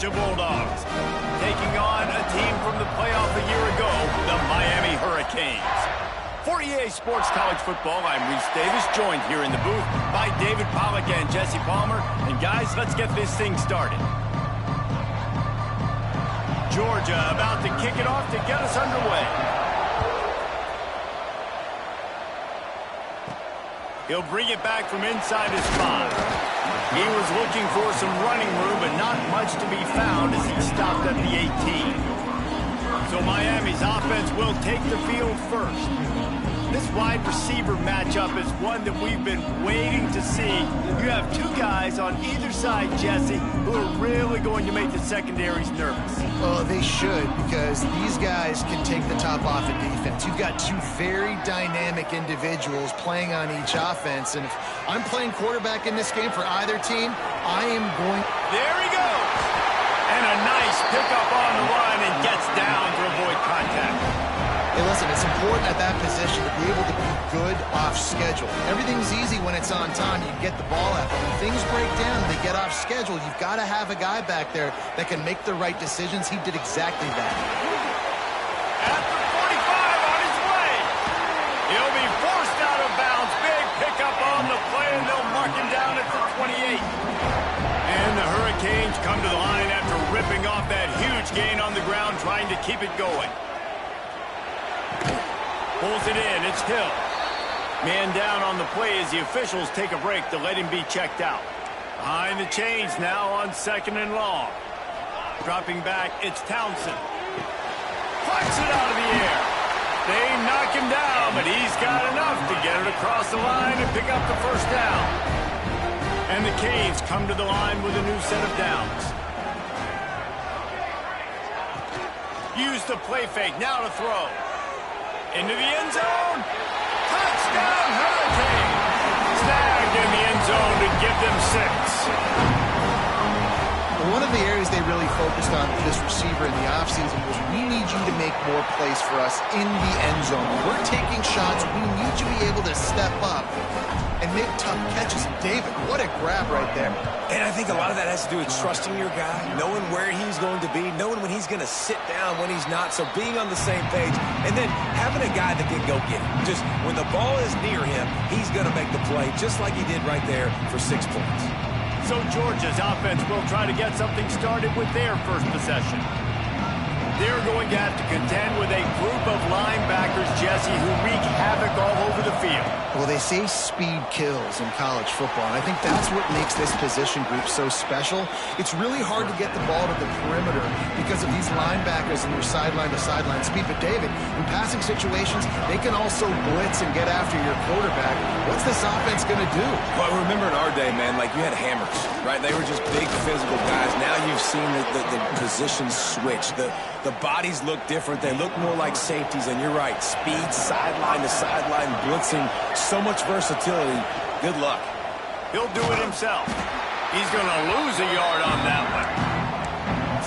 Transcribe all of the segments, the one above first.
Georgia Bulldogs, taking on a team from the playoff a year ago, the Miami Hurricanes. For EA Sports College Football, I'm Reese Davis, joined here in the booth by David Pollack and Jesse Palmer. And guys, let's get this thing started. Georgia about to kick it off to get us underway. He'll bring it back from inside his 5. He was looking for some running room, but not much to be found as he stopped at the 18. So Miami's offense will take the field first. This wide receiver matchup is one that we've been waiting to see. You have two guys on either side, Jesse, who are really going to make the secondaries nervous. Well, they should, because these guys can take the top off of defense. You've got two very dynamic individuals playing on each offense, and if I'm playing quarterback in this game for either team, I am going... There he goes! And a nice pickup on the run and gets down to avoid contact. Hey, listen, it's important at that position to be able to be good off schedule. Everything's easy when it's on time. You get the ball out. But when things break down, they get off schedule. You've got to have a guy back there that can make the right decisions. He did exactly that. At the 45 on his way. He'll be forced out of bounds. Big pickup on the play, and they'll mark him down at the 28. And the Hurricanes come to the line after ripping off that huge gain on the ground, trying to keep it going. Pulls it in, it's Hill. Man down on the play as the officials take a break to let him be checked out. Behind the chains now on 2nd and long. Dropping back, it's Townsend. Flies it out of the air. They knock him down, but he's got enough to get it across the line and pick up the first down. And the Canes come to the line with a new set of downs. Use the play fake, now to throw. Into the end zone. Touchdown, Hurricane. Snagged in the end zone to give them 6. One of the areas they really focused on for this receiver in the offseason was, we need you to make more plays for us in the end zone. When we're taking shots, we need you to be able to step up and make tough catches. And David, what a grab right there. And I think a lot of that has to do with trusting your guy, knowing where he's going to be, knowing when he's going to sit down, when he's not, so being on the same page, and then having a guy that can go get it. Just when the ball is near him, he's going to make the play, just like he did right there for 6 points. So Georgia's offense will try to get something started with their first possession. They're going to have to contend with a group of linebackers, Jesse, who wreak havoc all over the field. Well, they say speed kills in college football, and I think that's what makes this position group so special. It's really hard to get the ball to the perimeter because of these linebackers and their sideline-to-sideline speed. But, David, in passing situations, they can also blitz and get after your quarterback. What's this offense going to do? Well, remember in our day, man, like you had hammers, right? They were just big physical guys. Now you've seen the positions switch. The bodies look different. They look more like safeties, and you're right. Speed, sideline to sideline, blitzing, so much versatility. Good luck. He'll do it himself. He's going to lose a yard on that one.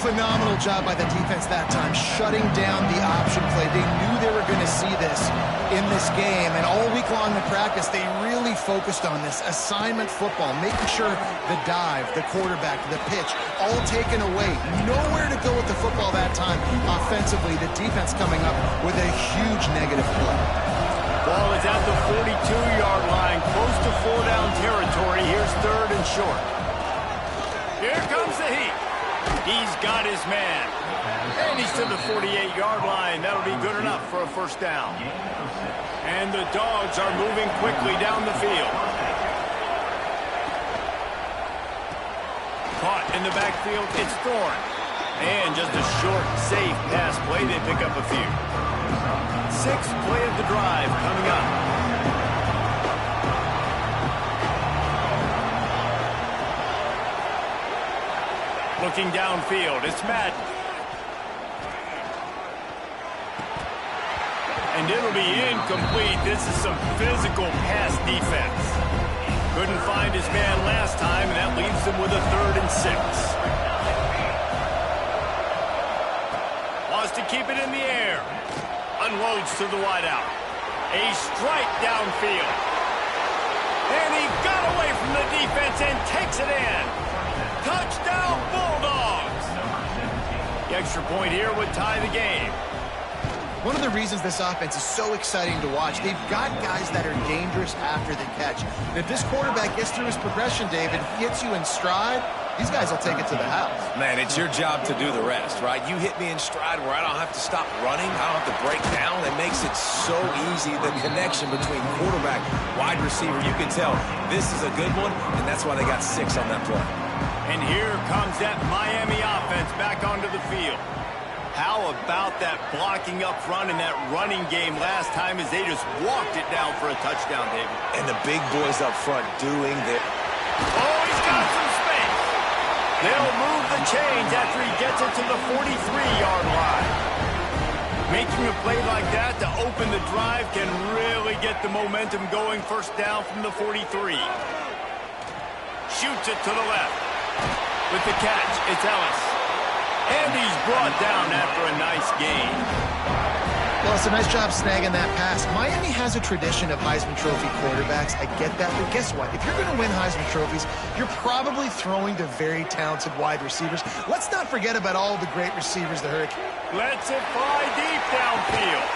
Phenomenal job by the defense that time, shutting down the option play. They knew they were going to see this in this game, and all week long in practice, they really focused on this assignment football, making sure the dive, the quarterback, the pitch, all taken away. Nowhere to go with the football that time. Offensively, the defense coming up with a huge negative play. Ball is at the 42-yard line, close to 4-down territory. Here's 3rd and short. Here comes the heat. He's got his man. And he's to the 48-yard line. That'll be good enough for a first down. And the Dogs are moving quickly down the field. Caught in the backfield, it's Thorne. And just a short, safe pass play. They pick up a few. 6th play of the drive coming up. Looking downfield, it's Madden. And it'll be incomplete. This is some physical pass defense. Couldn't find his man last time, and that leaves him with a 3rd and 6. Wants to keep it in the air. Unloads to the wideout. A strike downfield. And he got away from the defense and takes it in. Touchdown, Bulldogs! The extra point here would tie the game. One of the reasons this offense is so exciting to watch, they've got guys that are dangerous after the catch. And if this quarterback gets through his progression, David, hits you in stride, these guys will take it to the house. Man, it's your job to do the rest, right? You hit me in stride where I don't have to stop running. I don't have to break down. It makes it so easy, the connection between quarterback, wide receiver. You can tell this is a good one, and that's why they got 6 on that play. And here comes that Miami offense back onto the field. How about that blocking up front and that running game last time as they just walked it down for a touchdown, David? And the big boys up front doing their... Oh, he's got some space. They'll move the chains after he gets it to the 43-yard line. Making a play like that to open the drive can really get the momentum going. First down from the 43. Shoots it to the left. With the catch, it's Ellis. And he's brought down after a nice gain. Well, it's a nice job snagging that pass. Miami has a tradition of Heisman Trophy quarterbacks. I get that, but guess what? If you're going to win Heisman Trophies, you're probably throwing to very talented wide receivers. Let's not forget about all the great receivers the Hurricanes. Lets it fly deep downfield.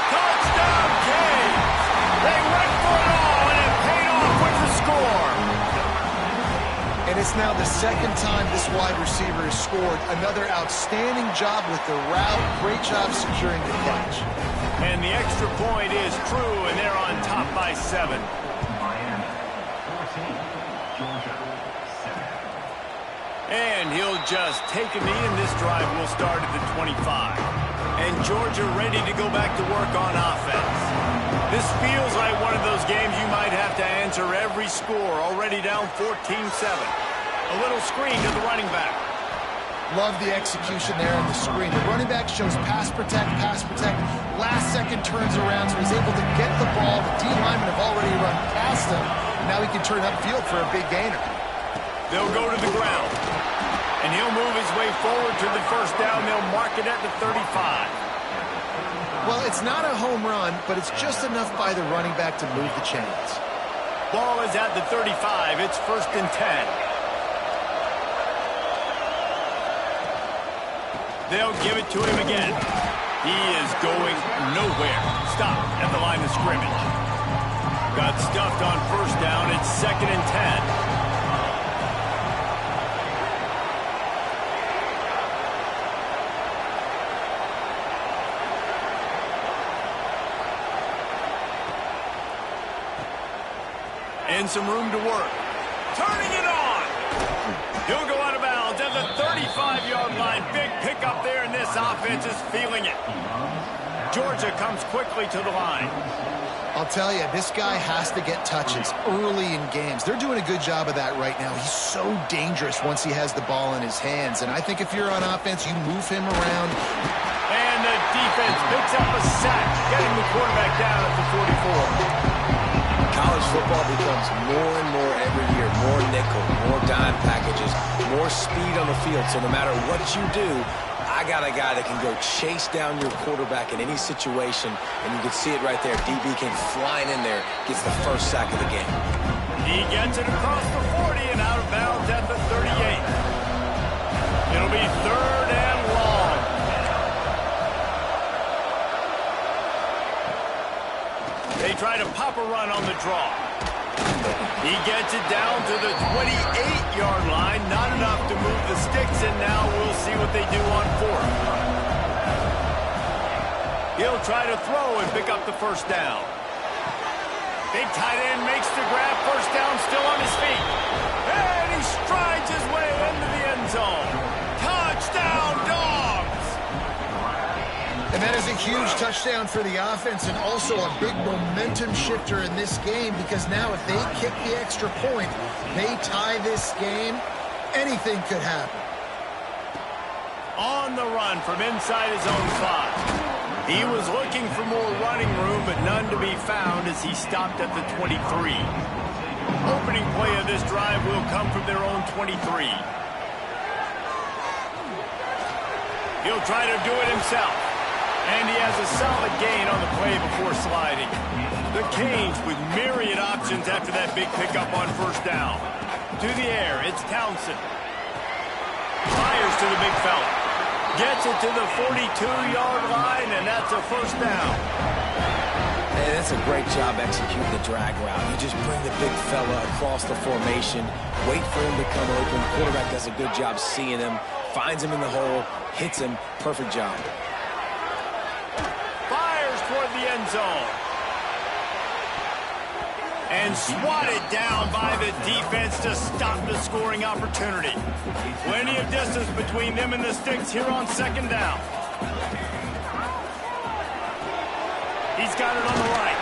Touchdown, Canes! They went for it all, and it paid off with the score. And it's now the second time this wide receiver has scored. Another outstanding job with the route. Great job securing the catch. And the extra point is true, and they're on top by 7. And he'll just take a knee, and this drive will start at the 25. And Georgia ready to go back to work on offense. This feels like one of those games you might have to answer every score. Already down 14-7. A little screen to the running back. Love the execution there on the screen. The running back shows pass protect, pass protect. Last second turns around, so he's able to get the ball. The D linemen have already run past him. Now he can turn upfield for a big gainer. They'll go to the ground. And he'll move his way forward to the first down. They'll mark it at the 35. Well, it's not a home run, but it's just enough by the running back to move the chains. Ball is at the 35. It's 1st and 10. They'll give it to him again. He is going nowhere. Stop at the line of scrimmage. Got stuffed on first down. It's 2nd and 10. And some room to work. Turning it on. He'll go out of bounds at the 35-yard line. Big pickup there, and this offense is feeling it. Georgia comes quickly to the line. I'll tell you, this guy has to get touches early in games. They're doing a good job of that right now. He's so dangerous once he has the ball in his hands. And I think if you're on offense, you move him around. And the defense picks up a sack, getting the quarterback down at the 44. College football becomes more and more every year. More nickel, more dime packages, more speed on the field. So no matter what you do, I got a guy that can go chase down your quarterback in any situation. And you can see it right there. DB came flying in there, gets the first sack of the game. He gets it across the 40 and out of bounds at the 38. It'll be 3rd and long. They try to pop a run on the draw. He gets it down to the 28-yard line. Not enough to move the sticks, and now we'll see what they do on 4th. He'll try to throw and pick up the first down. Big tight end makes the grab. First down, still on his feet. And he strides his way into the end zone. Touchdown, Dogs! And that is a huge touchdown for the offense and also a big momentum shifter in this game because now if they kick the extra point, they tie this game, anything could happen. On the run from inside his own 5. He was looking for more running room, but none to be found as he stopped at the 23. Opening play of this drive will come from their own 23. He'll try to do it himself. And he has a solid gain on the play before sliding. The Canes with myriad options after that big pickup on first down. To the air, it's Townsend. Fires to the big fella. Gets it to the 42-yard line, and that's a first down. Hey, that's a great job executing the drag route. You just bring the big fella across the formation, wait for him to come open. Quarterback does a good job seeing him, finds him in the hole, hits him. Perfect job. Fires toward the end zone. And swatted down by the defense to stop the scoring opportunity. Plenty of distance between them and the sticks here on second down. He's got it on the right.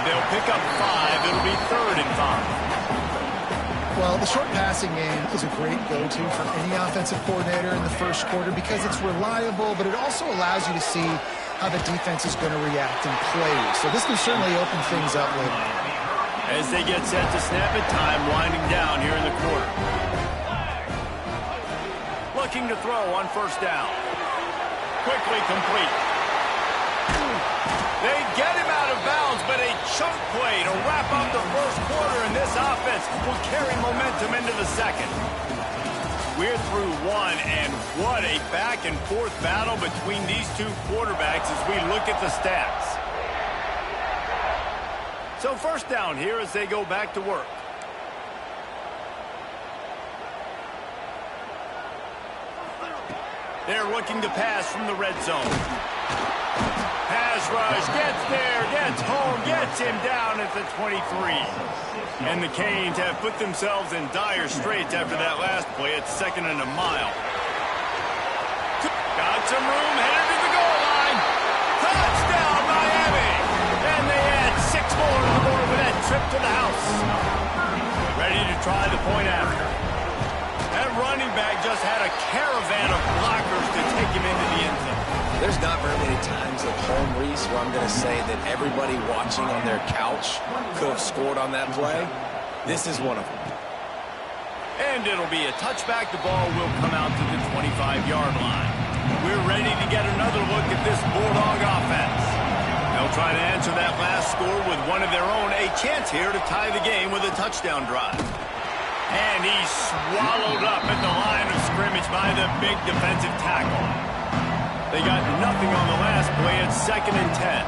They'll pick up 5. It'll be 3rd and 5. Well, the short passing game is a great go-to for any offensive coordinator in the first quarter because it's reliable, but it also allows you to see how the defense is going to react and play. So this can certainly open things up later. As they get set to snap it, time winding down here in the quarter. Looking to throw on first down. Quickly complete. They get him out of bounds, but a chunk play to wrap up the first quarter, and this offense will carry momentum into the second. We're through one, and what a back-and-forth battle between these two quarterbacks as we look at the stats. So first down here as they go back to work. They're looking to pass from the red zone. Pass rush, gets there, gets home, gets him down at the 23. And the Canes have put themselves in dire straits after that last play. It's 2nd and a mile. Got some room, headed to the goal line. Touchdown, Miami! And they add 6 more to the board with that trip to the house. Ready to try the point after. That running back just had a caravan of blockers to take him into the end zone. There's not very many times at home, Reese, where I'm going to say that everybody watching on their couch could have scored on that play. This is one of them. And it'll be a touchback. The ball will come out to the 25-yard line. We're ready to get another look at this Bulldog offense. They'll try to answer that last score with one of their own. A chance here to tie the game with a touchdown drive. And he's swallowed up at the line of scrimmage by the big defensive tackle. They got nothing on the last play. It's 2nd and 10.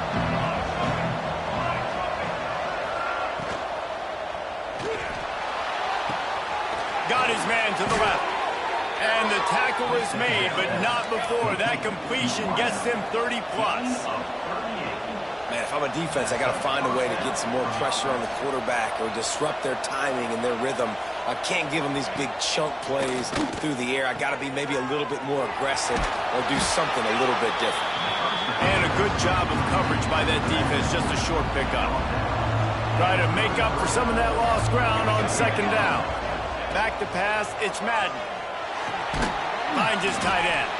Got his man to the left. And the tackle is made, but not before. That completion gets them 30-plus. Man, if I'm a defense, I got to find a way to get some more pressure on the quarterback or disrupt their timing and their rhythm. I can't give them these big chunk plays through the air. I got to be maybe a little bit more aggressive or do something a little bit different. And a good job of coverage by that defense, just a short pickup. Try to make up for some of that lost ground on second down. Back to pass, it's Madden. Finds his tight end.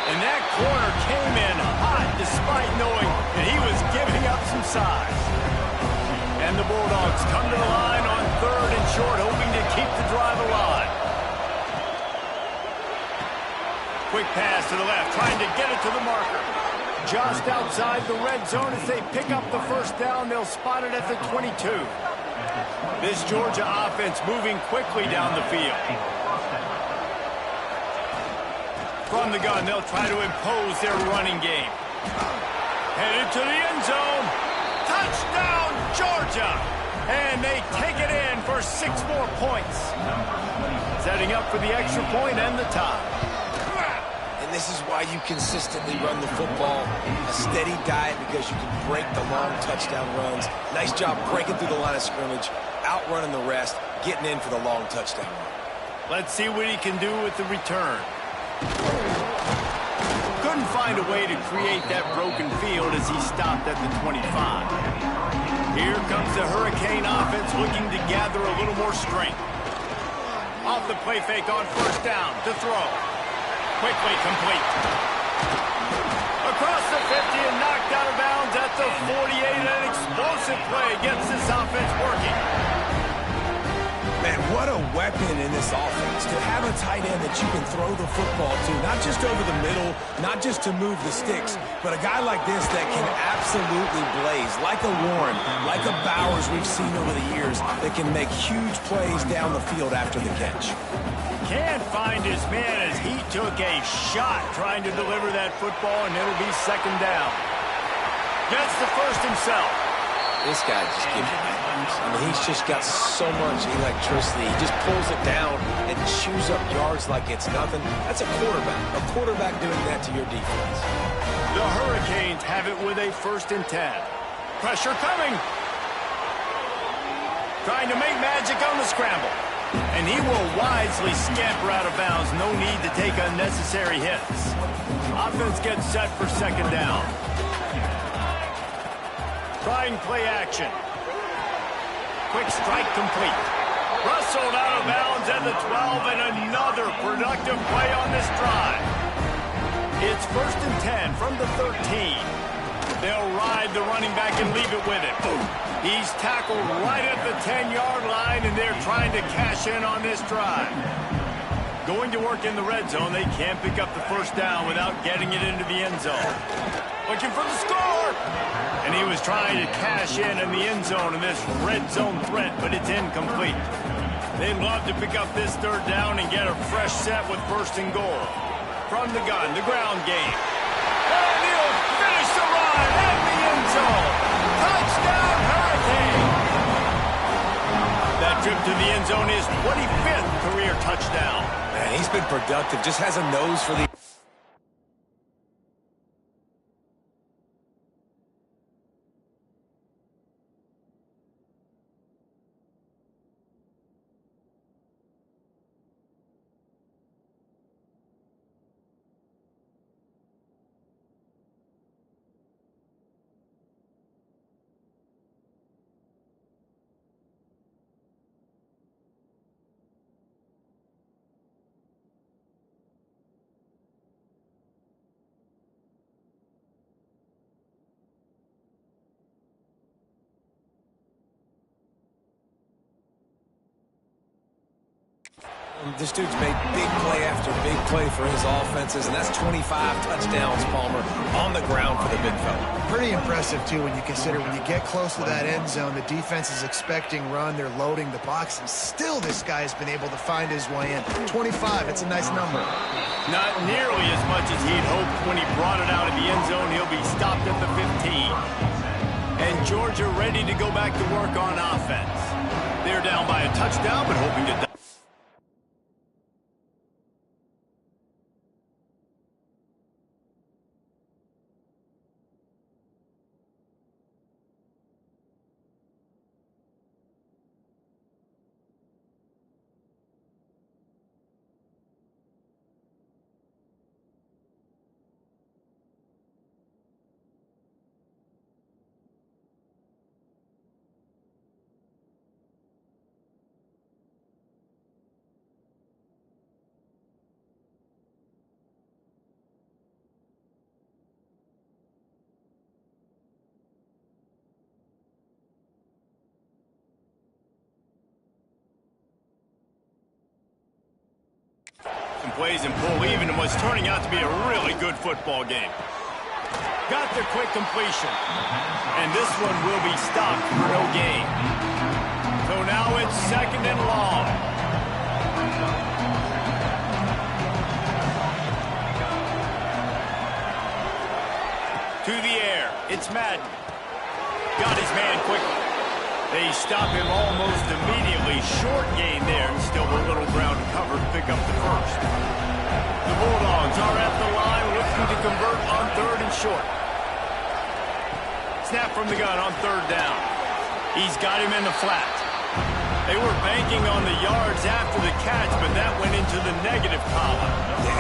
And that corner came in hot despite knowing that he was giving up some size. And the Bulldogs come to the line on 3rd and short, hoping to keep the drive alive. Quick pass to the left, trying to get it to the marker. Just outside the red zone as they pick up the first down. They'll spot it at the 22. This Georgia offense moving quickly down the field. From the gun, they'll try to impose their running game. Headed to the end zone. Touchdown, Georgia! And they take it in for 6 more points. Setting up for the extra point and the tie. And this is why you consistently run the football. A steady diet because you can break the long touchdown runs. Nice job breaking through the line of scrimmage, outrunning the rest, getting in for the long touchdown run. Let's see what he can do with the return. Couldn't find a way to create that broken field as he stopped at the 25. Here comes the Hurricane offense looking to gather a little more strength. Off the play fake on first down to throw. Quickly complete. Across the 50 and knocked out of bounds at the 48. An explosive play gets this offense working. Man, what a weapon in this offense to have a tight end that you can throw the football to, not just over the middle, not just to move the sticks, but a guy like this that can absolutely blaze, like a Warren, like a Bowers we've seen over the years, that can make huge plays down the field after the catch. Can't find his man as he took a shot trying to deliver that football, and it'll be second down. Gets the first himself. This guy just gives you nightmares. I mean, he's just got so much electricity. He just pulls it down and chews up yards like it's nothing. That's a quarterback. A quarterback doing that to your defense. The Hurricanes have it with a 1st and 10. Pressure coming. Trying to make magic on the scramble. And he will wisely scamper out of bounds. No need to take unnecessary hits. Offense gets set for second down. Trying play action. Quick strike complete. Rustled out of bounds at the 12, and another productive play on this drive. It's 1st and 10 from the 13. They'll ride the running back and leave it with him. He's tackled right at the 10-yard line, and they're trying to cash in on this drive. Going to work in the red zone, they can't pick up the first down without getting it into the end zone. Looking for the score! And he was trying to cash in the end zone in this red zone threat, but it's incomplete. They'd love to pick up this third down and get a fresh set with 1st and goal. From the gun, the ground game. And he'll finish the ride at the end zone. Touchdown, Hurricane! That trip to the end zone is 25th career touchdown. Man, he's been productive. Just has a nose for the... This dude's made big play after big play for his offenses, and that's 25 touchdowns, Palmer, on the ground for the big fella. Pretty impressive, too, when you consider when you get close to that end zone, the defense is expecting run, they're loading the box, and still this guy has been able to find his way in. 25, it's a nice number. Not nearly as much as he'd hoped when he brought it out of the end zone. He'll be stopped at the 15. And Georgia ready to go back to work on offense. They're down by a touchdown, but hoping to... Plays and pull even in what's turning out to be a really good football game. Got the quick completion. And this one will be stopped for no gain. So now it's 2nd and long. To the air. It's Madden. Got his man quickly. They stop him almost immediately. Short gain there, and still a little ground to cover to pick up the first. The Bulldogs are at the line looking to convert on 3rd and short. Snap from the gun on 3rd down. He's got him in the flat. They were banking on the yards after the catch, but that went into the negative column.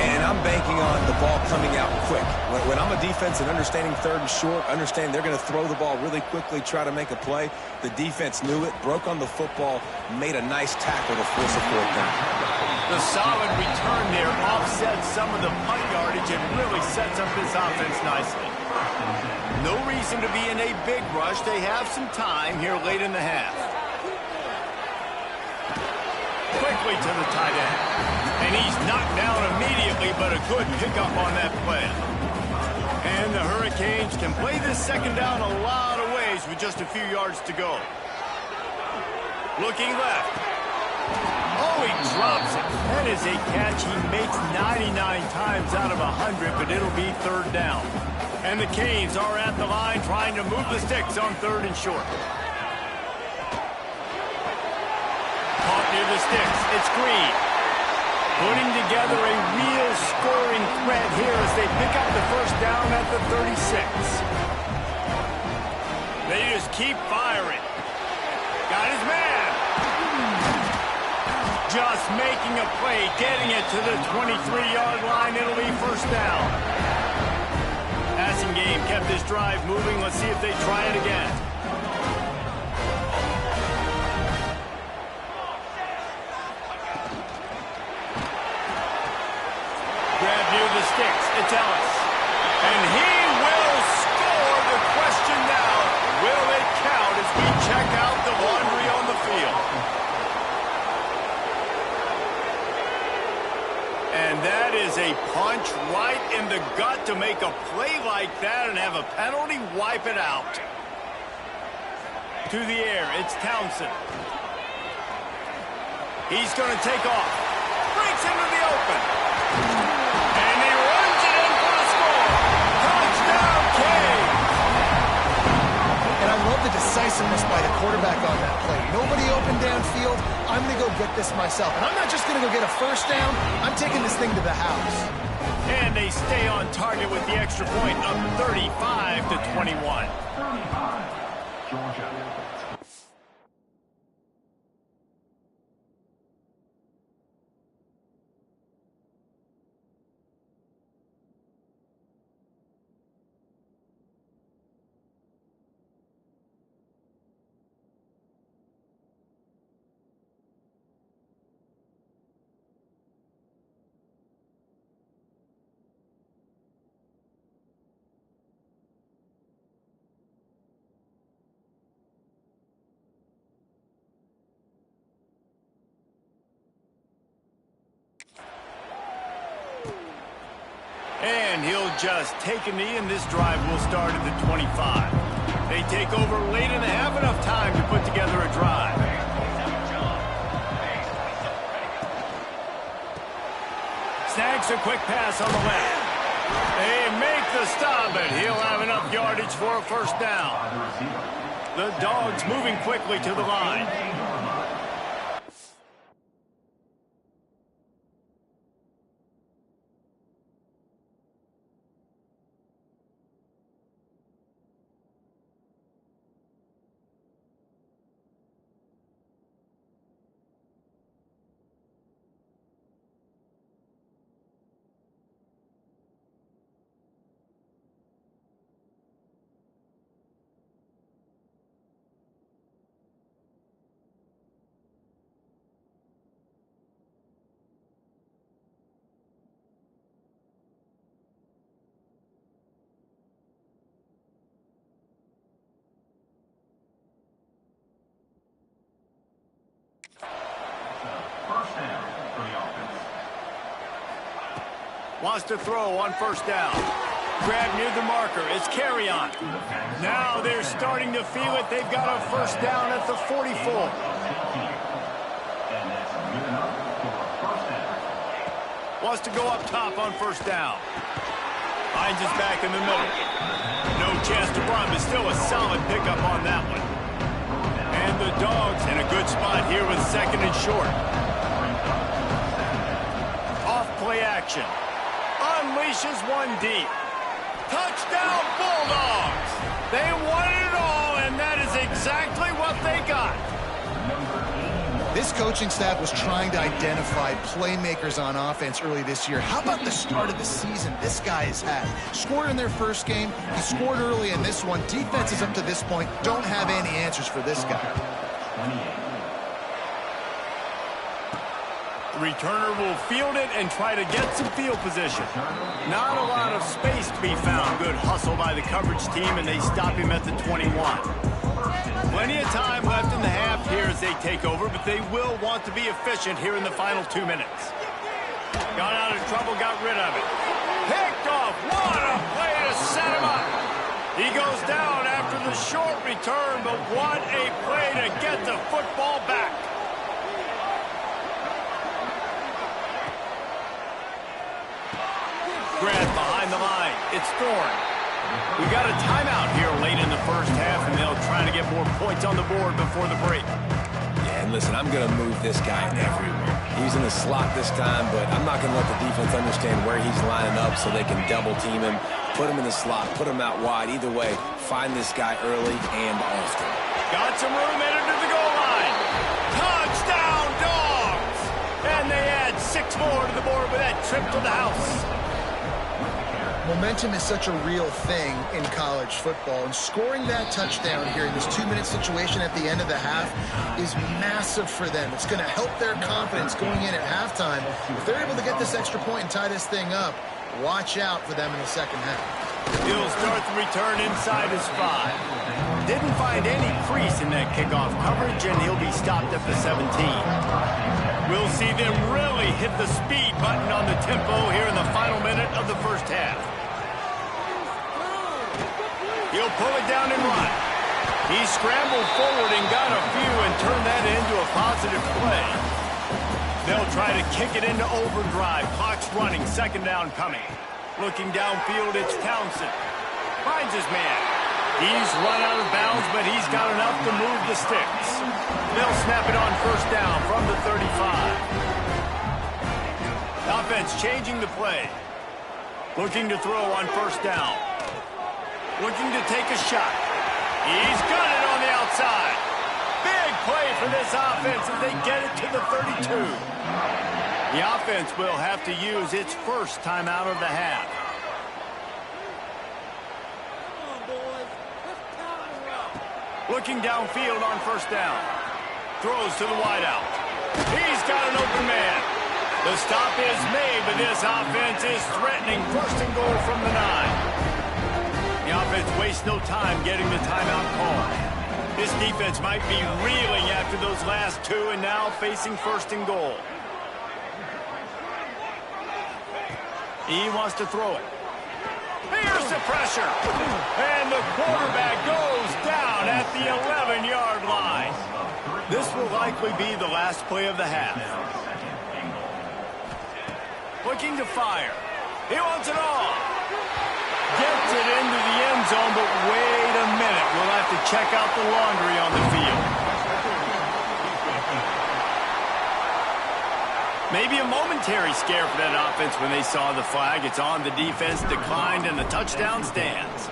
And I'm banking on the ball coming out quick. When I'm a defense and understanding 3rd and short, understand they're going to throw the ball really quickly, try to make a play. The defense knew it, broke on the football, made a nice tackle to force a 4th down. The solid return there offsets some of the punt yardage and really sets up this offense nicely. No reason to be in a big rush. They have some time here late in the half. Quickly to the tight end. And he's knocked down immediately, but a good pickup on that play. And the Hurricanes can play this second down a lot of ways with just a few yards to go. Looking left. Oh, he drops it. That is a catch he makes 99 times out of 100, but it'll be third down. And the Canes are at the line trying to move the sticks on third and short. Caught near the sticks. It's Green. Putting together a real scoring threat here as they pick up the first down at the 36. They just keep firing. Got his man. Just making a play, getting it to the 23-yard line. It'll be first down. Passing game kept this drive moving. Let's see if they try it again. Grab near the sticks. It's Ellis. And he will score. The question now, will it count as we check out the laundry on the field? And that is a punch right in the gut to make a play like that and have a penalty wipe it out. To the air, it's Townsend. He's going to take off. Breaks into the open. And he runs it in for the score. Touchdown, Canes! And I love the decisiveness by the quarterback on that play. Nobody open downfield. I'm going to go get this myself. And I'm not just going to go get a first down. I'm taking this thing to the house. And they stay on target with the extra point, up 35-21. 35, Georgia. And he'll just take a knee, and this drive will start at the 25. They take over late in the half, enough time to put together a drive. Snags a quick pass on the left. They make the stop, and he'll have enough yardage for a first down. The Dogs moving quickly to the line. First down for the offense. Wants to throw on first down. Grab near the marker. It's Carrion. Now they're starting to feel it. They've got a first down at the 44. And that's good enough for a first down. Wants to go up top on first down. Finds his back in the middle. No chance to run, but still a solid pickup on that one. And the Dogs in a good spot here with second and short. Off play action. Unleashes one deep. Touchdown Bulldogs! They wanted it all, and that is exactly what they got. This coaching staff was trying to identify playmakers on offense early this year. How about the start of the season this guy has had? Scored in their first game. He scored early in this one. Defenses up to this point don't have any answers for this guy. The returner will field it and try to get some field position. Not a lot of space to be found. Good hustle by the coverage team, and they stop him at the 21. Plenty of time left in the half here as they take over, but they will want to be efficient here in the final 2 minutes. Got out of trouble, got rid of it. Picked off. What a play to set him up. He goes down after the short return, but what a play to get the football back. gets scoring. We got a timeout here late in the first half, and they'll try to get more points on the board before the break. Yeah, and listen, I'm going to move this guy everywhere. He's in the slot this time, but I'm not going to let the defense understand where he's lining up so they can double team him, put him in the slot, put him out wide. Either way, find this guy early and often. Got some room headed to the goal line. Touchdown, Dogs! And they add 6 more to the board with that trip to the house. Momentum is such a real thing in college football, and scoring that touchdown here in this 2-minute situation at the end of the half is massive for them. It's going to help their confidence going in at halftime. If they're able to get this extra point and tie this thing up, watch out for them in the second half. He'll start the return inside his 5. Didn't find any crease in that kickoff coverage, and he'll be stopped at the 17. We'll see them really hit the speed button on the tempo here in the final minute of the first half. He'll pull it down and run. He scrambled forward and got a few and turned that into a positive play. They'll try to kick it into overdrive. Clock's running, second down coming. Looking downfield, it's Townsend. Finds his man. He's run out of bounds, but he's got enough to move the sticks. They'll snap it on first down from the 35. Offense changing the play. Looking to throw on first down. Looking to take a shot. He's got it on the outside. Big play for this offense as they get it to the 32. The offense will have to use its first timeout of the half. Looking downfield on first down. Throws to the wideout. He's got an open man. The stop is made, but this offense is threatening first and goal from the 9. The offense wastes no time getting the timeout call. This defense might be reeling after those last 2 and now facing first and goal. He wants to throw it. Here's the pressure. And the quarterback goes down at the 11-yard line. This will likely be the last play of the half. Looking to fire. He wants it all. Gets it into the end zone, but wait a minute. We'll have to check out the laundry on the field. Maybe a momentary scare for that offense when they saw the flag. It's on, the defense declined, and the touchdown stands.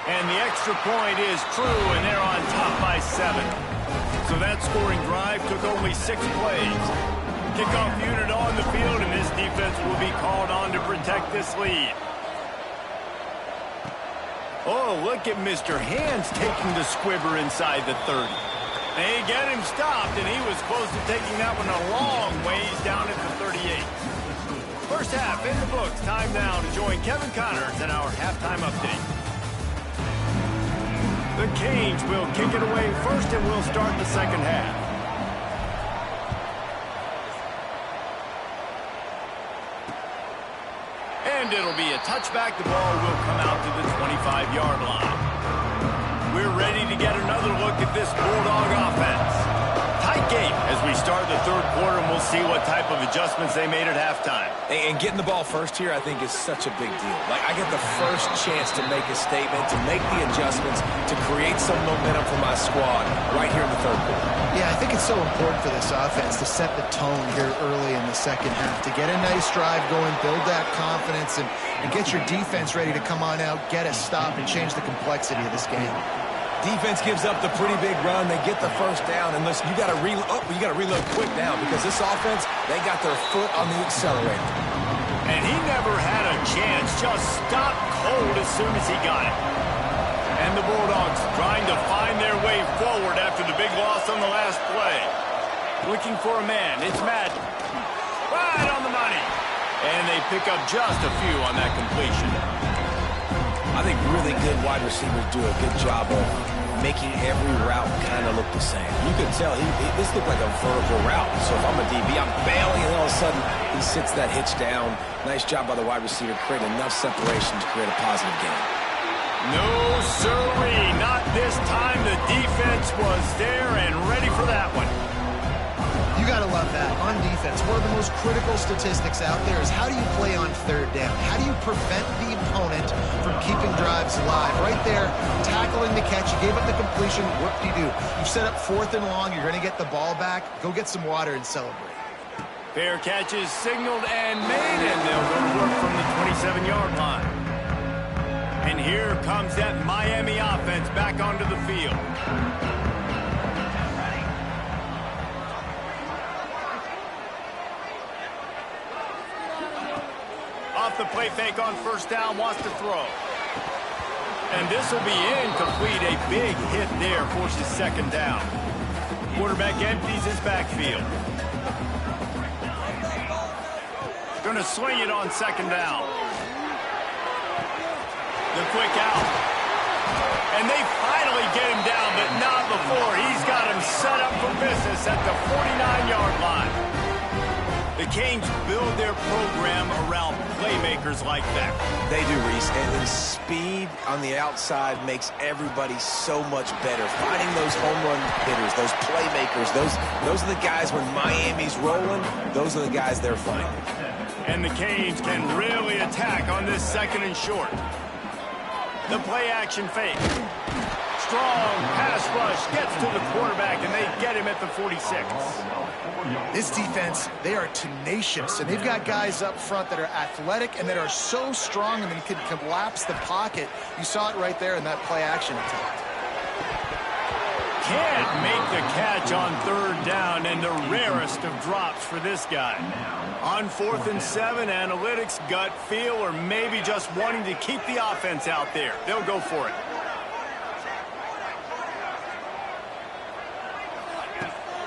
And the extra point is true, and they're on top by 7. So that scoring drive took only 6 plays. Kickoff unit on the field, and this defense will be called on to protect this lead. Oh, look at Mr. Hands taking the squibber inside the 30. They get him stopped, and he was close to taking that one a long ways down at the 38. First half in the books. Time now to join Kevin Connors in our halftime update. The Canes will kick it away first, and we'll start the second half. And it'll be a touchback. The ball will come out to the 25-yard line. We're ready to get another look at this Bulldog offense. Tight game as we start the third quarter, and we'll see what type of adjustments they made at halftime. And getting the ball first here, I think, is such a big deal. Like, I get the first chance to make a statement, to make the adjustments, to create some momentum for my squad right here in the third quarter. Yeah, I think it's so important for this offense to set the tone here early in the second half, to get a nice drive going, build that confidence, and get your defense ready to come on out, get a stop, and change the complexity of this game. Defense gives up the pretty big run. They get the first down, and listen, you got to reload quick now because this offense, they got their foot on the accelerator. And he never had a chance, just stopped cold as soon as he got it. And the Bulldogs trying to find their way forward after the big loss on the last play. Looking for a man, it's Madden. Right on the money. And they pick up just a few on that completion. I think really good wide receivers do a good job of making every route kind of look the same. You could tell this looked like a vertical route. So if I'm a DB, I'm bailing, and all of a sudden he sits that hitch down. Nice job by the wide receiver, create enough separation to create a positive game. No, sirree, not this time. The defense was there and ready for that one. You got to about that on defense. One of the most critical statistics out there is how do you play on third down? How do you prevent the opponent from keeping drives alive? Right there, tackling the catch. You gave up the completion. Whoop-de-doo. You've set up 4th and long. You're going to get the ball back. Go get some water and celebrate. Fair catch is signaled and made, and they'll go to work from the 27-yard line. And here comes that Miami offense back onto the field. Off the play fake on first down, wants to throw. And this will be incomplete. A big hit there forces second down. Quarterback empties his backfield. Going to swing it on second down. The quick out. And they finally get him down, but not before. He's got him set up for business at the 49-yard line. The Canes build their program around playmakers like that. They do, Reese. And the speed on the outside makes everybody so much better. Finding those home run hitters, those playmakers, those are the guys when Miami's rolling, those are the guys they're finding. And the Canes can really attack on this 2nd and short. The play action fake. Strong pass rush gets to the quarterback, and they get him at the 46. This defense, they are tenacious, and they've got guys up front that are athletic and that are so strong and they can collapse the pocket. You saw it right there in that play action attempt. Can't make the catch on 3rd down, and the rarest of drops for this guy. On 4th and 7, analytics, gut feel, or maybe just wanting to keep the offense out there. They'll go for it.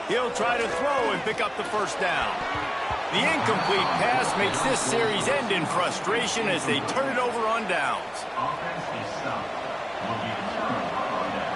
He'll try to throw and pick up the first down. The incomplete pass makes this series end in frustration as they turn it over on downs. Offense is stopped. Will be returned on down.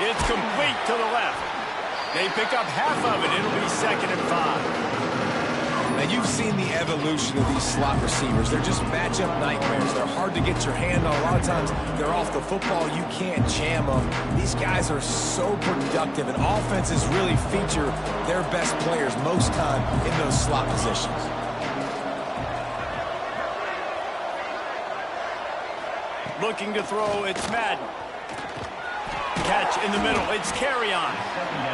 It's complete to the left. They pick up half of it. It'll be 2nd and 5. Now, you've seen the evolution of these slot receivers. They're just matchup nightmares. They're hard to get your hand on. A lot of times, they're off the football. You can't jam them. These guys are so productive, and offenses really feature their best players most time in those slot positions. Looking to throw, it's Madden. Catch in the middle, it's Carrion.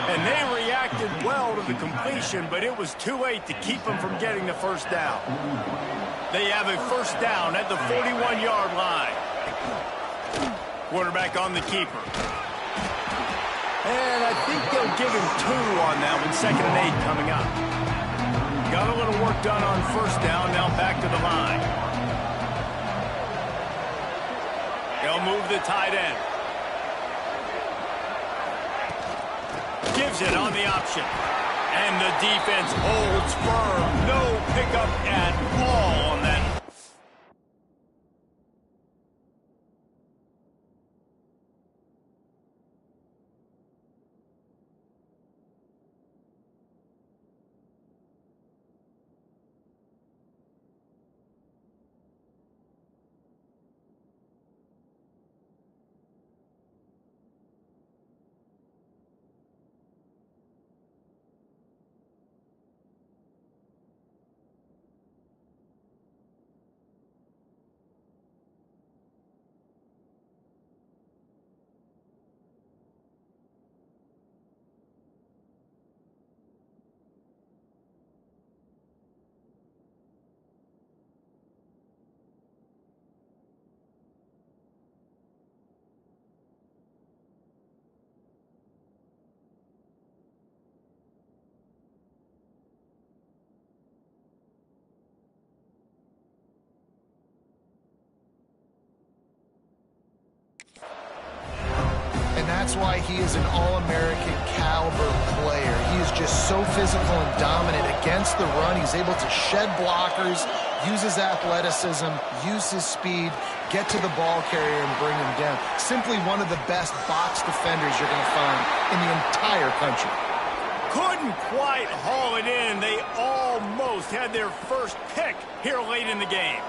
And they reacted well to the completion, but it was too late to keep them from getting the first down. They have a first down at the 41-yard line. Quarterback on the keeper. And I think they'll give him 2 on that one, 2nd and 8 coming up. Got a little work done on first down, now back to the line. They'll move the tight end. Gives it on the option. And the defense holds firm. No pickup at all on that. that's why he is an All-American caliber player. He is just so physical and dominant against the run. He's able to shed blockers, use his athleticism, use his speed, get to the ball carrier and bring him down. Simply one of the best box defenders you're going to find in the entire country. Couldn't quite haul it in. They almost had their first pick here late in the game.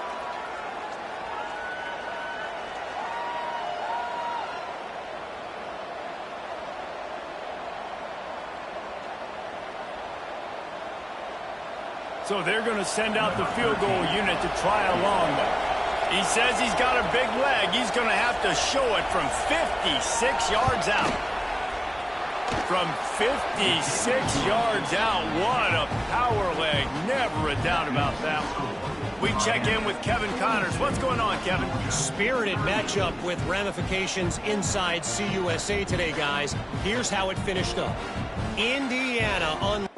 So they're going to send out the field goal unit to try a long one. He says he's got a big leg. He's going to have to show it from 56 yards out. From 56 yards out, what a power leg. Never a doubt about that. We check in with Kevin Connors. What's going on, Kevin? Spirited matchup with ramifications inside CUSA today, guys. Here's how it finished up. Indiana on...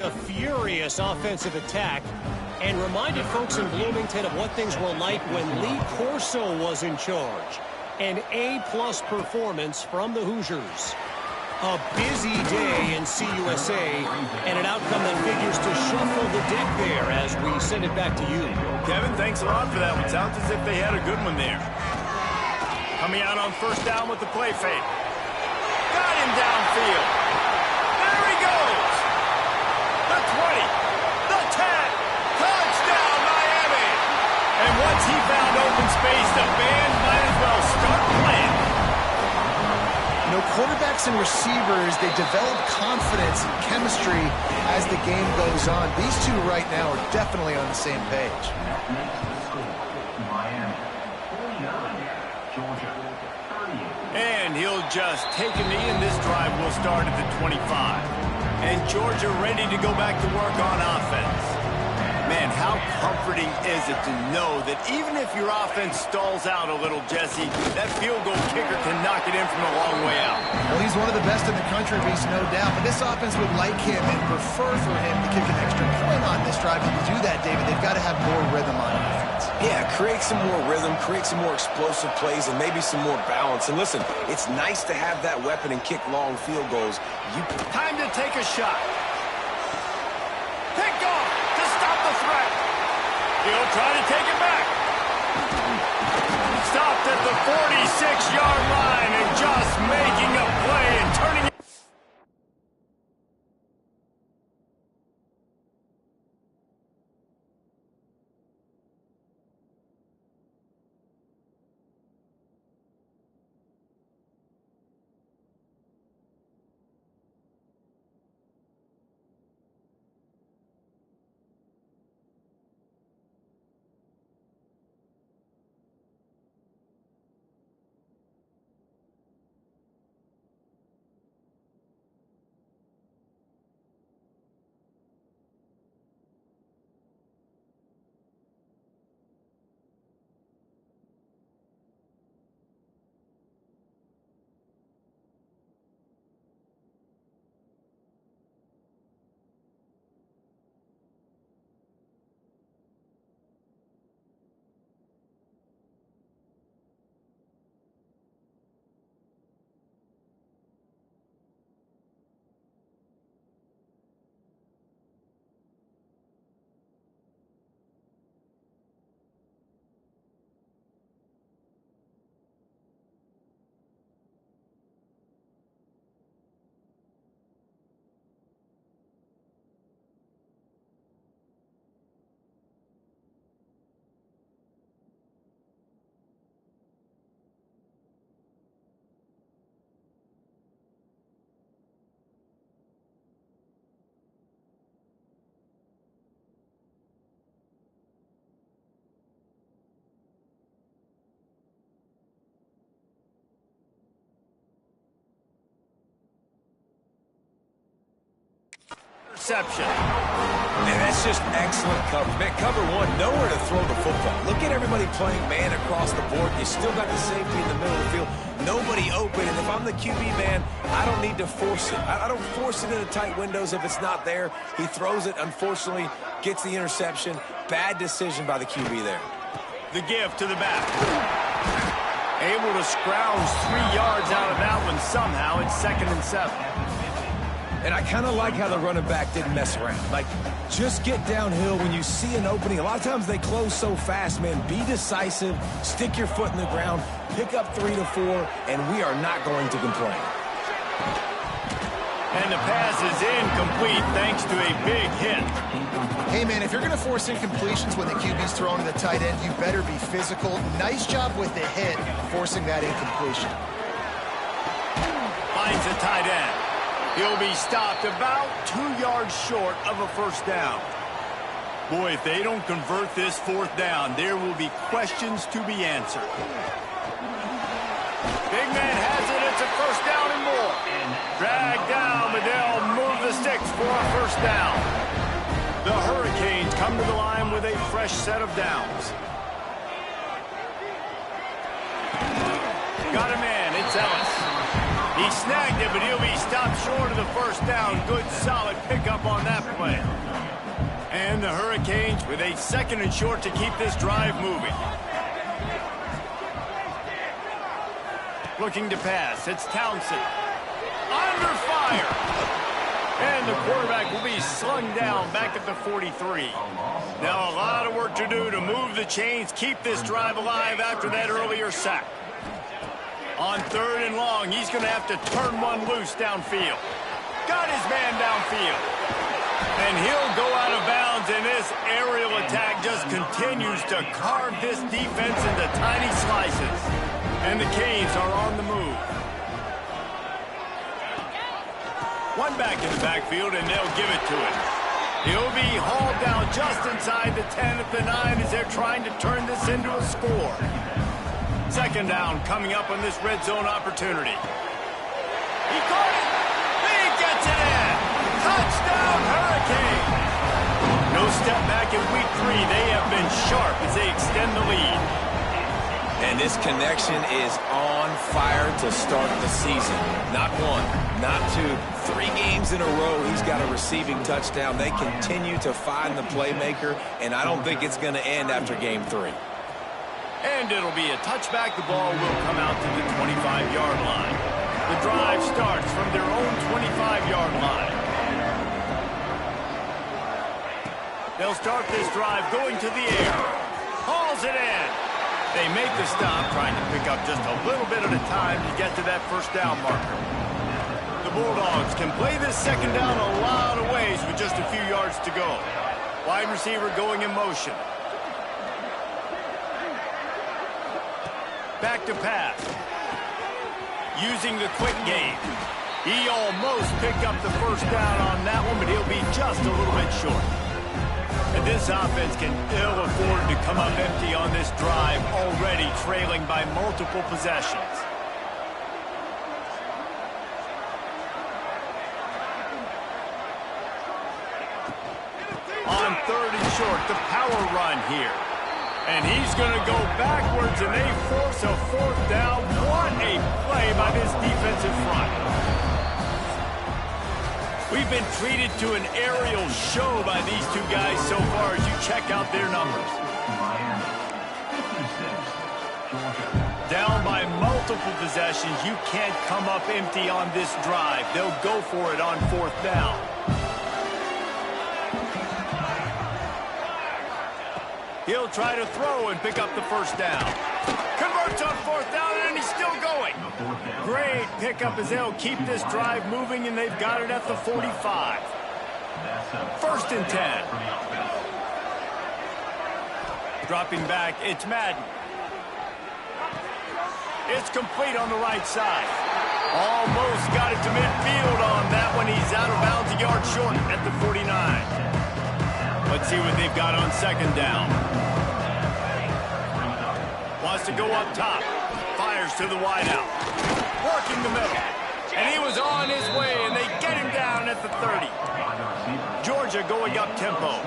A furious offensive attack and reminded folks in Bloomington of what things were like when Lee Corso was in charge. An A-plus performance from the Hoosiers. A busy day in CUSA and an outcome that figures to shuffle the deck there as we send it back to you. Kevin, thanks a lot for that one. Sounds as if they had a good one there. Coming out on first down with the play fake. Got him downfield. There he goes. The 20, the 10, touchdown Miami. And once he found open space, the band might as well start playing. You know, quarterbacks and receivers, they develop confidence and chemistry as the game goes on. These two right now are definitely on the same page. Miami, 49, Georgia, 38. And he'll just take a knee, and this drive will start at the 25. And Georgia ready to go back to work on offense. Man, how comforting is it to know that even if your offense stalls out a little, Jesse, that field goal kicker can knock it in from a long way out. Well, he's one of the best in the country, Reese, no doubt. But this offense would like him and prefer for him to kick an extra point on this drive. And to do that, David, they've got to have more rhythm on offense. Yeah, create some more rhythm, create some more explosive plays, and maybe some more balance. And listen, it's nice to have that weapon and kick long field goals. Time to take a shot. Pick off to stop the threat. He'll try to take it back. Stopped at the 46-yard line and just making a play and turning it. interception. Man, that's just excellent coverage. Man, cover one, nowhere to throw the football. Look at everybody playing man across the board. You still got the safety in the middle of the field. Nobody open, and if I'm the QB, man, I don't need to force it. I don't force it into tight windows if it's not there. He throws it, unfortunately, gets the interception. Bad decision by the QB there. The give to the back. Able to scrounge 3 yards out of that one somehow. It's 2nd and 7. And I kind of like how the running back didn't mess around. Like, just get downhill when you see an opening. A lot of times they close so fast, man. Be decisive, stick your foot in the ground, pick up 3 to 4, and we are not going to complain. And the pass is incomplete thanks to a big hit. Hey, man, if you're going to force incompletions when the QB's throwing to the tight end, you better be physical. Nice job with the hit, forcing that incompletion. Finds a tight end. He'll be stopped about 2 yards short of a first down. Boy, if they don't convert this 4th down, there will be questions to be answered. Big man has it. It's a first down and more. Dragged down, but they'll move the sticks for a first down. The Hurricanes come to the line with a fresh set of downs. Got a man. It's Ellis. He snagged it, but he'll be stopped short of the first down. Good, solid pickup on that play. And the Hurricanes with a 2nd and short to keep this drive moving. Looking to pass. It's Townsend. Under fire. And the quarterback will be slung down back at the 43. Now a lot of work to do to move the chains, keep this drive alive after that earlier sack. On 3rd and long, he's going to have to turn one loose downfield. Got his man downfield. And he'll go out of bounds, and this aerial attack just continues to carve this defense into tiny slices. And the Canes are on the move. One back in the backfield, and they'll give it to him. He'll be hauled down just inside the 10 at the 9 as they're trying to turn this into a score. 2nd down coming up on this red zone opportunity. He caught it. He gets it in. Touchdown, Hurricane. No step back in week 3. They have been sharp as they extend the lead. And this connection is on fire to start the season. Not 1, not 2, 3 games in a row he's got a receiving touchdown. They continue to find the playmaker, and I don't think it's going to end after game 3. And it'll be a touchback. The ball will come out to the 25-yard line. The drive starts from their own 25-yard line. They'll start this drive going to the air. Hauls it in. They make the stop, trying to pick up just a little bit at a time to get to that first down marker. The Bulldogs can play this 2nd down a lot of ways with just a few yards to go. Wide receiver going in motion. Back to pass. Using the quick game. He almost picked up the first down on that one, but he'll be just a little bit short. And this offense can ill afford to come up empty on this drive, already trailing by multiple possessions. On 3rd and short, the power run here. And he's going to go backwards, and they force a 4th down. What a play by this defensive front. We've been treated to an aerial show by these two guys so far as you check out their numbers. Down by multiple possessions, you can't come up empty on this drive. They'll go for it on 4th down. He'll try to throw and pick up the first down. Converts on 4th down, and he's still going. Great pickup as they'll keep this drive moving, and they've got it at the 45. 1st and 10. Dropping back, it's Madden. It's complete on the right side. Almost got it to midfield on that one. He's out of bounds a yard short at the 49. Let's see what they've got on 2nd down. Wants to go up top. Fires to the wideout. Working the middle. And he was on his way, and they get him down at the 30. Georgia going up tempo.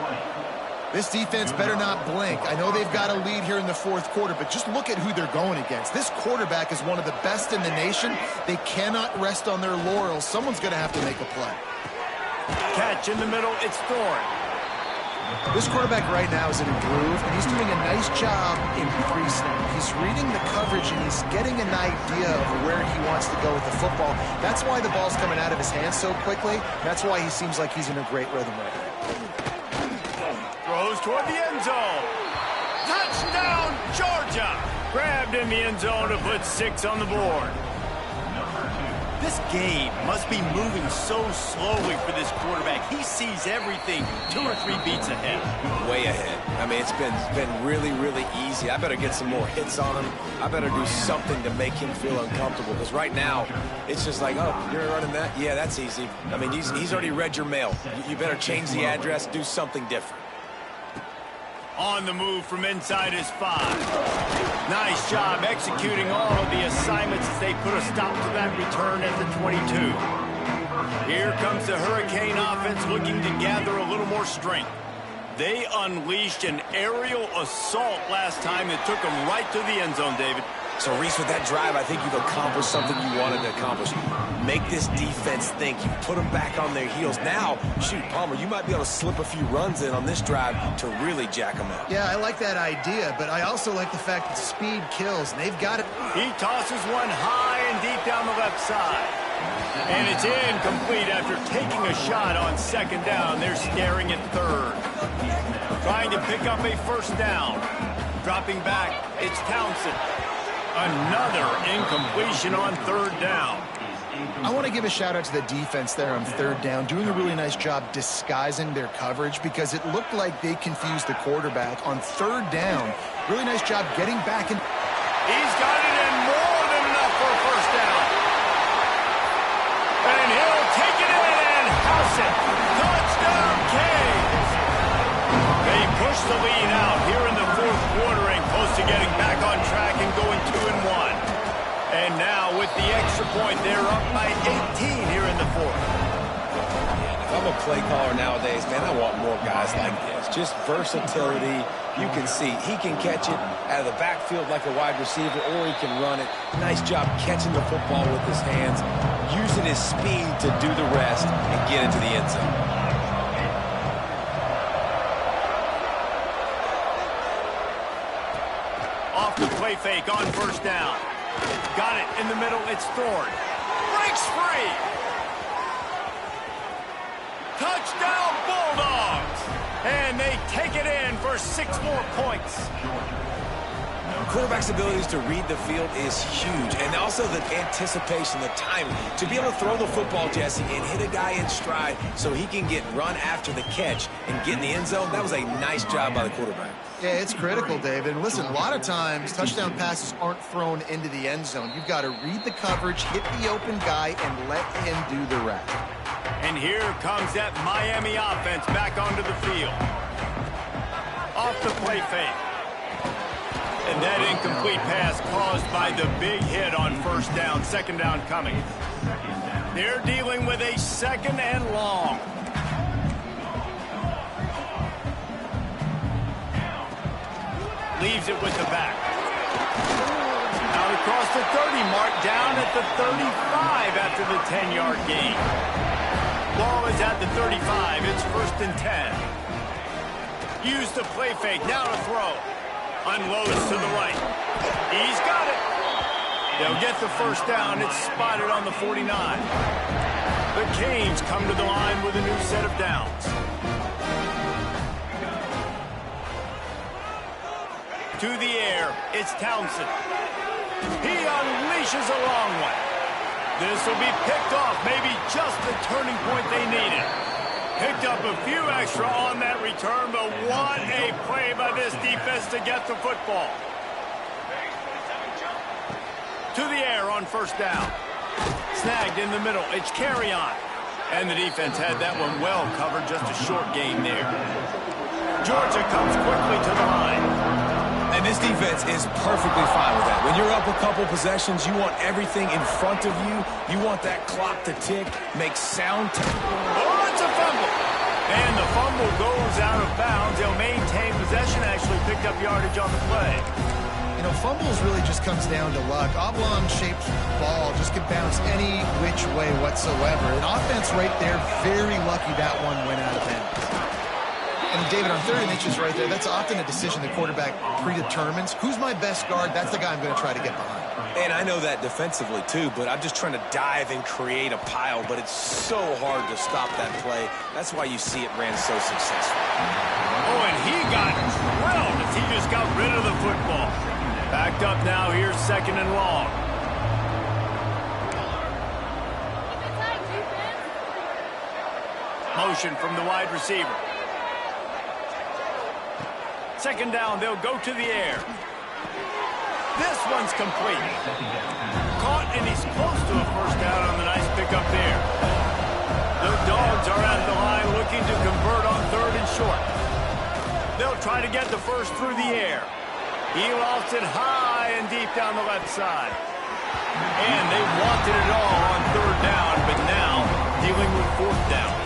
This defense better not blink. I know they've got a lead here in the fourth quarter, but just look at who they're going against. This quarterback is one of the best in the nation. They cannot rest on their laurels. Someone's going to have to make a play. Catch in the middle, it's Thorne. This quarterback right now is in a groove, and he's doing a nice job in pre-snap. He's reading the coverage, and he's getting an idea of where he wants to go with the football. That's why the ball's coming out of his hands so quickly. That's why he seems like he's in a great rhythm right now. Throws toward the end zone. Touchdown, Georgia! Grabbed in the end zone to put 6 on the board. This game must be moving so slowly for this quarterback. He sees everything 2 or 3 beats ahead. Way ahead. I mean, it's been really, really easy. I better get some more hits on him. I better do something to make him feel uncomfortable. Because right now, it's just like, oh, you're running that? Yeah, that's easy. I mean, he's already read your mail. You better change the address, do something different. On the move from inside his 5. Nice job executing all of the assignments as they put a stop to that return at the 22. Here comes the Hurricane offense looking to gather a little more strength. They unleashed an aerial assault last time that took them right to the end zone, David. So, Reese, with that drive, I think you've accomplished something you wanted to accomplish. Make this defense think. You put them back on their heels. Now, shoot, Palmer, you might be able to slip a few runs in on this drive to really jack them up. Yeah, I like that idea, but I also like the fact that speed kills, and they've got it. He tosses one high and deep down the left side. And it's incomplete after taking a shot on 2nd down. They're staring at 3rd. Trying to pick up a 1st down. Dropping back, it's Townsend. Another incompletion on 3rd down. I want to give a shout out to the defense there on 3rd down, doing a really nice job disguising their coverage because it looked like they confused the quarterback on 3rd down. Really nice job getting back in. He's got it in more than enough for a 1st down. And he'll take it in and house it. Touchdown, Canes. They push the lead out here in the 4th quarter and close to getting back on track and going 2-1. And now with the extra point, they're up by 18 here in the 4th. If I'm a play caller nowadays, man, I want more guys like this. Just versatility. You can see he can catch it out of the backfield like a wide receiver, or he can run it. Nice job catching the football with his hands, using his speed to do the rest and get into the end zone. Off the play fake on 1st down. Got it in the middle, it's Thorne. Breaks free. Touchdown Bulldogs. And they take it in for 6 more points. Quarterback's abilities to read the field is huge, and also the anticipation, the timing. To be able to throw the football, Jesse, and hit a guy in stride so he can get run after the catch and get in the end zone, that was a nice job by the quarterback. Yeah, it's critical, David. And listen, a lot of times touchdown passes aren't thrown into the end zone. You've got to read the coverage, hit the open guy, and let him do the rest. And here comes that Miami offense back onto the field. Off the play fake. And that incomplete pass caused by the big hit on 1st down, 2nd down coming. They're dealing with a 2nd and long. Leaves it with the back. Out across the 30 mark, down at the 35 after the 10-yard gain. Ball is at the 35. It's 1st and 10. Use the play fake. Now to throw. Unloads to the right. He's got it. They'll get the 1st down. It's spotted on the 49. The Canes come to the line with a new set of downs. To the air, it's Townsend. He unleashes a long one. This will be picked off, maybe just the turning point they needed. Picked up a few extra on that return, but what a play by this defense to get the football. To the air on 1st down. Snagged in the middle, it's Carry-On. And the defense had that one well covered, just a short gain there. Georgia comes quickly to the line. And this defense is perfectly fine with that. When you're up a couple possessions, you want everything in front of you. You want that clock to tick, make sound. Oh, it's a fumble. And the fumble goes out of bounds. They'll maintain possession, actually picked up yardage on the play. You know, fumbles really just comes down to luck. Oblong-shaped ball just can bounce any which way whatsoever. An offense right there, very lucky that one went out of bounds. And David, on 3rd and inches right there, that's often a decision the quarterback predetermines. Who's my best guard? That's the guy I'm going to try to get behind. And I know that defensively, too, but I'm just trying to dive and create a pile, but it's so hard to stop that play. That's why you see it ran so successful. Oh, and he got drilled as he just got rid of the football. Backed up now, here's 2nd and long. Motion from the wide receiver. 2nd down, they'll go to the air. This one's complete. Caught, and he's close to a 1st down on the nice pickup there. The Dogs are at the line looking to convert on 3rd and short. They'll try to get the first through the air. He lost it high and deep down the left side. And they wanted it all on 3rd down, but now dealing with 4th down.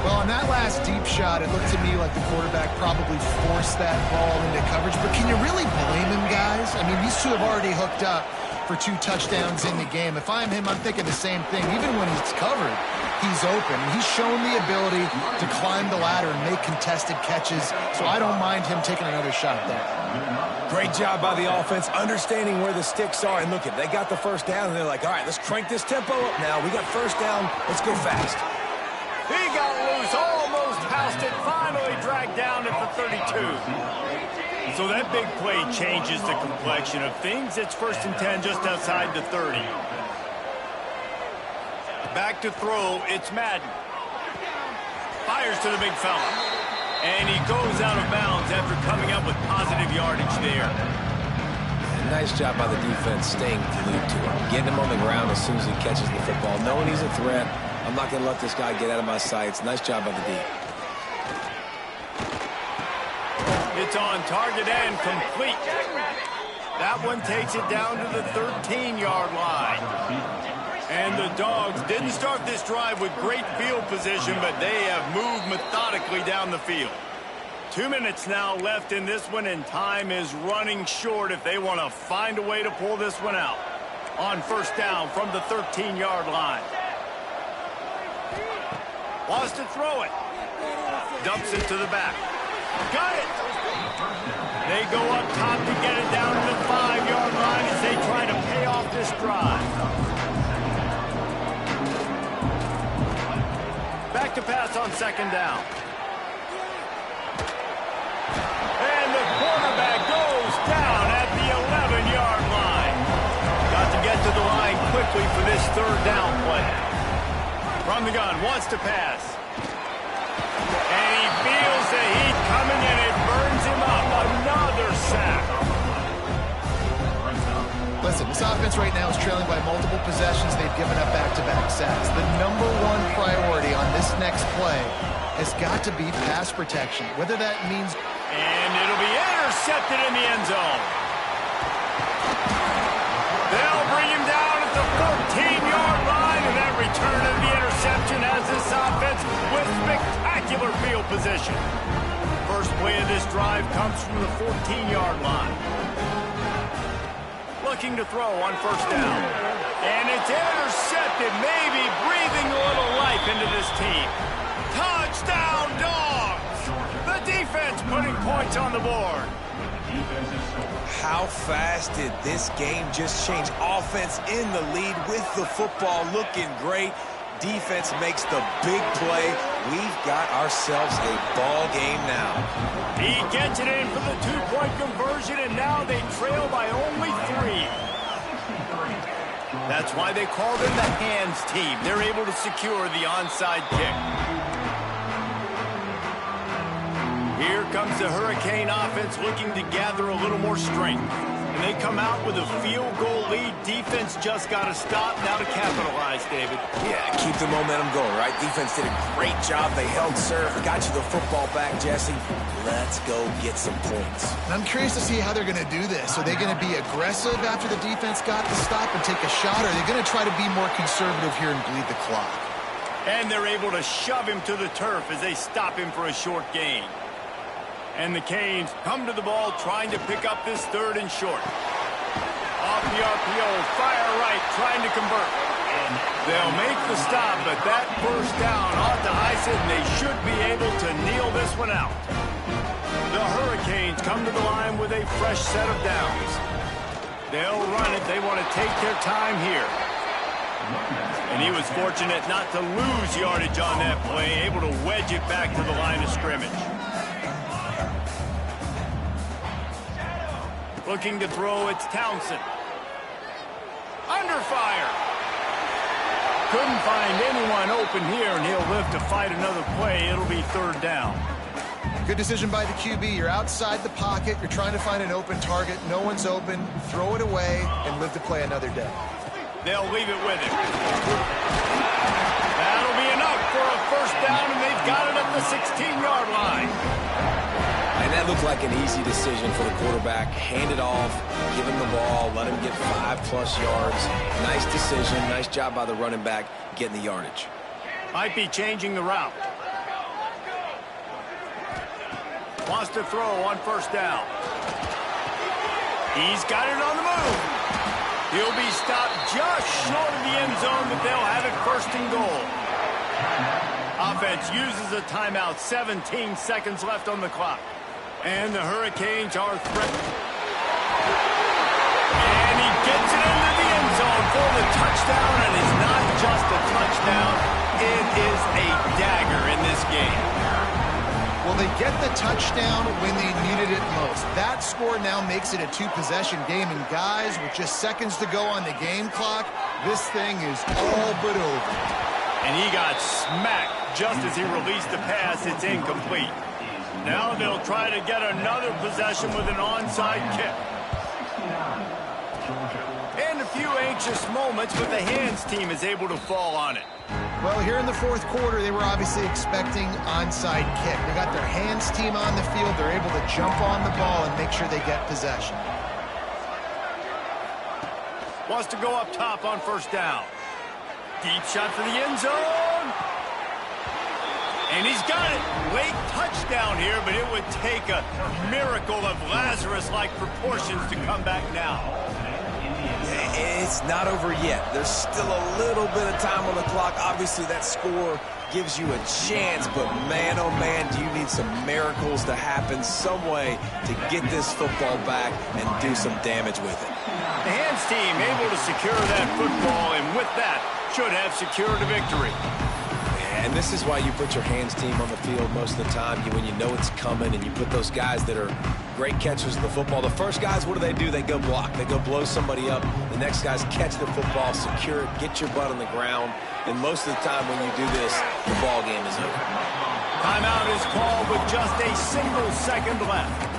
Well, on that last deep shot, it looked to me like the quarterback probably forced that ball into coverage. But can you really blame him, guys? I mean, these two have already hooked up for 2 touchdowns in the game. If I'm him, I'm thinking the same thing. Even when he's covered, he's open. He's shown the ability to climb the ladder and make contested catches. So I don't mind him taking another shot there. Great job by the offense, understanding where the sticks are. And look, they got the 1st down, and they're like, all right, let's crank this tempo up now. We got 1st down. Let's go fast. He got loose, almost passed it, finally dragged down at the 32. So that big play changes the complexion of things. It's 1st and 10 just outside the 30. Back to throw, it's Madden. Fires to the big fella. And he goes out of bounds after coming up with positive yardage there. Nice job by the defense staying glued to him. Getting him on the ground as soon as he catches the football. Knowing he's a threat. I'm not going to let this guy get out of my sights. Nice job by the D. It's on target and complete. That one takes it down to the 13-yard line. And the Dogs didn't start this drive with great field position, but they have moved methodically down the field. 2 minutes now left in this one, and time is running short if they want to find a way to pull this one out. On 1st down from the 13-yard line. Wants to throw it. Dumps it to the back. Got it. They go up top to get it down to the 5-yard line as they try to pay off this drive. Back to pass on 2nd down. And the quarterback goes down at the 11-yard line. Got to get to the line quickly for this 3rd down play. From the gun, wants to pass. And he feels the heat coming, and it burns him up. Another sack. Listen, this offense right now is trailing by multiple possessions. They've given up back-to-back sacks. The number 1 priority on this next play has got to be pass protection, whether that means... And it'll be intercepted in the end zone. They'll bring him down at the 14-yard line, and that return of the interception has this offense with spectacular field position. First play of this drive comes from the 14-yard line. Looking to throw on 1st down. And it's intercepted, maybe breathing a little life into this team. Touchdown, Dogs! The defense putting points on the board. How fast did this game just change? Offense in the lead with the football looking great. Defense makes the big play. We've got ourselves a ball game now. He gets it in for the 2-point conversion, and now they trail by only 3. That's why they call them the hands team. They're able to secure the onside kick. Here comes the Hurricane offense looking to gather a little more strength. And they come out with a field goal lead. Defense just got to stop now to capitalize, David. Yeah, keep the momentum going, right? Defense did a great job. They held serve, got you the football back, Jesse. Let's go get some points. I'm curious to see how they're going to do this. Are they going to be aggressive after the defense got the stop and take a shot? Or are they going to try to be more conservative here and bleed the clock? And they're able to shove him to the turf as they stop him for a short gain. And the Canes come to the ball trying to pick up this 3rd and short. Off the RPO, fire right, trying to convert. They'll make the stop, but that first down ought to ice it, and they should be able to kneel this one out. The Hurricanes come to the line with a fresh set of downs. They'll run it. They want to take their time here. And he was fortunate not to lose yardage on that play, able to wedge it back to the line of scrimmage. Looking to throw, it's Townsend. Under fire. Couldn't find anyone open here, and he'll live to fight another play. It'll be 3rd down. Good decision by the QB. You're outside the pocket. You're trying to find an open target. No one's open. Throw it away and live to play another day. They'll leave it with him. That'll be enough for a 1st down, and they've got it at the 16-yard line. And that looked like an easy decision for the quarterback. Hand it off, give him the ball, let him get 5+ yards. Nice decision, nice job by the running back getting the yardage. Might be changing the route. Wants to throw on 1st down. He's got it on the move. He'll be stopped just short of the end zone, but they'll have it 1st and goal. Offense uses a timeout. 17 seconds left on the clock. And the Hurricanes are threatened. And he gets it into the end zone for the touchdown, and it's not just a touchdown. It is a dagger in this game. Well, they get the touchdown when they needed it most. That score now makes it a 2-possession game, and guys, with just seconds to go on the game clock, this thing is all but over. And he got smacked just as he released the pass. It's incomplete. Now they'll try to get another possession with an onside kick. And a few anxious moments, but the hands team is able to fall on it. Well, here in the 4th quarter, they were obviously expecting onside kick. They got their hands team on the field. They're able to jump on the ball and make sure they get possession. Wants to go up top on 1st down. Deep shot for the end zone. And he's got it. Late touchdown here, but it would take a miracle of Lazarus-like proportions to come back now. It's not over yet. There's still a little bit of time on the clock. Obviously, that score gives you a chance, but man, oh man, do you need some miracles to happen, some way to get this football back and do some damage with it. The hands team able to secure that football, and with that, should have secured a victory. And this is why you put your hands team on the field most of the time, when you know it's coming, and you put those guys that are great catchers of the football. The first guys, what do? They go block. They go blow somebody up. The next guys catch the football, secure it, get your butt on the ground. And most of the time when you do this, the ball game is over. Timeout is called with just a single second left.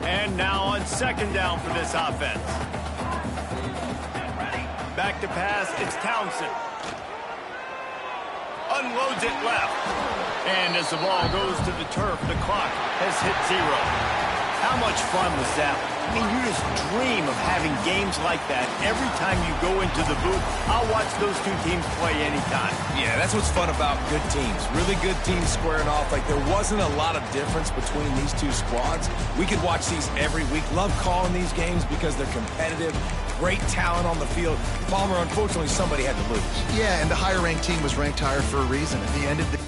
And now on 2nd down for this offense. Back to pass, it's Townsend. Unloads it left. And as the ball goes to the turf, the clock has hit 0. How much fun was that? I mean, you just dream of having games like that every time you go into the booth. I'll watch those two teams play anytime. Yeah, that's what's fun about good teams. Really good teams squaring off. Like, there wasn't a lot of difference between these two squads. We could watch these every week. Love calling these games because they're competitive. Great talent on the field. Palmer, unfortunately, somebody had to lose. Yeah, and the higher-ranked team was ranked higher for a reason. At the end of the